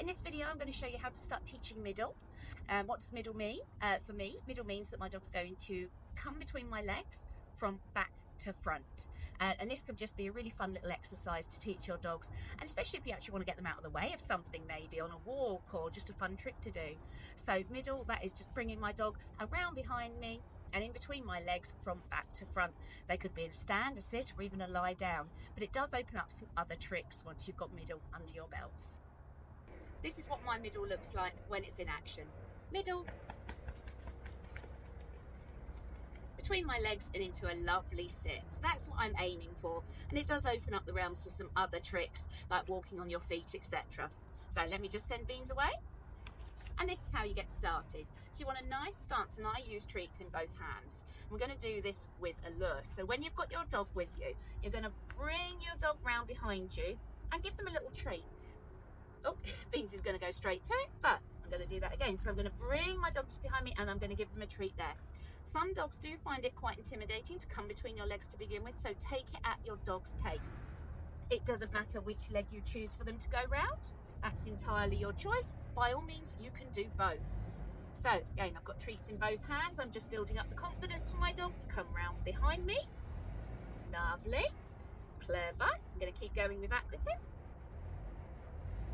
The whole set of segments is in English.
In this video, I'm going to show you how to start teaching middle. What does middle mean? For me, middle means that my dog's going to come between my legs from back to front. And this could just be a really fun little exercise to teach your dogs, and especially if you actually want to get them out of the way of something, maybe on a walk or just a fun trick to do. So middle, that is just bringing my dog around behind me and in between my legs from back to front. They could be in a stand, a sit, or even a lie down, but it does open up some other tricks once you've got middle under your belts. This is what my middle looks like when it's in action. Middle, between my legs and into a lovely sit. So that's what I'm aiming for, and it does open up the realms to some other tricks like walking on your feet, etc. So let me just send Beans away, and this is how you get started. So you want a nice stance, and I use treats in both hands. We're going to do this with a lure. So when you've got your dog with you, you're going to bring your dog round behind you and give them a little treat. Oh, Beans is going to go straight to it, but I'm going to do that again. So I'm going to bring my dogs behind me and I'm going to give them a treat there. Some dogs do find it quite intimidating to come between your legs to begin with, so take it at your dog's pace. It doesn't matter which leg you choose for them to go round. That's entirely your choice. By all means, you can do both. So again, I've got treats in both hands. I'm just building up the confidence for my dog to come round behind me. Lovely. Clever. I'm going to keep going with that with him.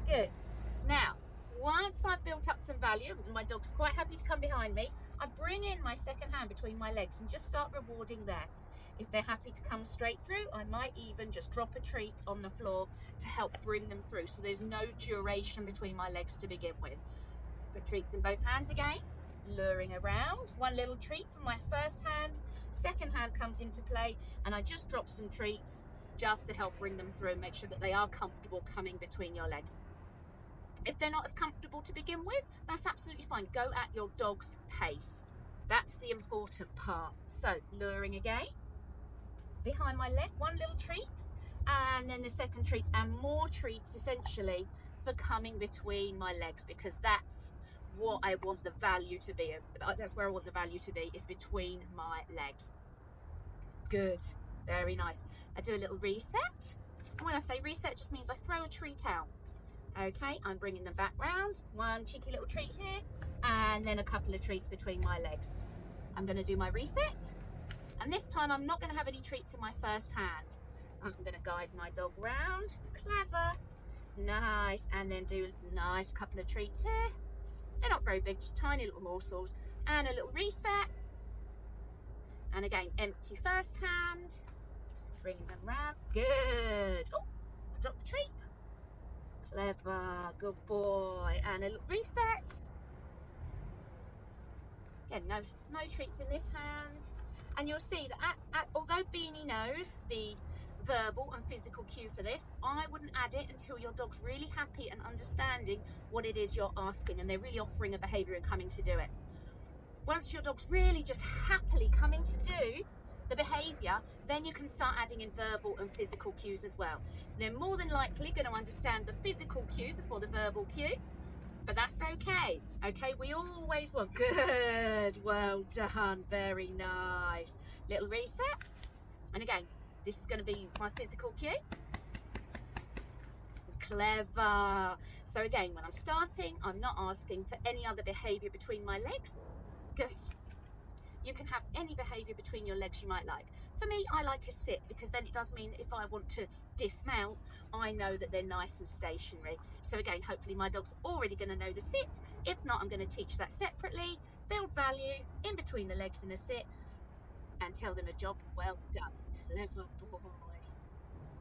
Good. Now, once I've built up some value, and my dog's quite happy to come behind me, I bring in my second hand between my legs and just start rewarding there. If they're happy to come straight through, I might even just drop a treat on the floor to help bring them through, so there's no duration between my legs to begin with. Put treats in both hands again, luring around. One little treat from my first hand, second hand comes into play, and I just drop some treats just to help bring them through and make sure that they are comfortable coming between your legs. If they're not as comfortable to begin with, that's absolutely fine. Go at your dog's pace. That's the important part. So, luring again. Behind my leg, one little treat. And then the second treat, and more treats essentially for coming between my legs, because that's what I want the value to be. That's where I want the value to be, is between my legs. Good. Very nice. I do a little reset. And when I say reset, it just means I throw a treat out. Okay, I'm bringing them back round. One cheeky little treat here, and then a couple of treats between my legs. I'm going to do my reset, and this time I'm not going to have any treats in my first hand. I'm going to guide my dog round. Clever. Nice. And then do a nice couple of treats here. They're not very big, just tiny little morsels. And a little reset. And again, empty first hand. Bringing them round. Good. Oh, I dropped the treat. Clever, good boy. And a little reset. Again, no treats in this hand. And you'll see that although Beanie knows the verbal and physical cue for this, I wouldn't add it until your dog's really happy and understanding what it is you're asking, and they're really offering a behaviour and coming to do it. Once your dog's really just happily coming to do the behaviour, then you can start adding in verbal and physical cues as well. They're more than likely going to understand the physical cue before the verbal cue, but that's okay. Okay, we always want. Good, well done, very nice. Little reset, and again, this is going to be my physical cue. Clever. So again, when I'm starting, I'm not asking for any other behaviour between my legs. Good. You can have any behaviour between your legs you might like. For me, I like a sit, because then it does mean that if I want to dismount, I know that they're nice and stationary. So again, hopefully my dog's already going to know the sit. If not, I'm going to teach that separately, build value in between the legs in a sit, and tell them a job well done. Clever boy.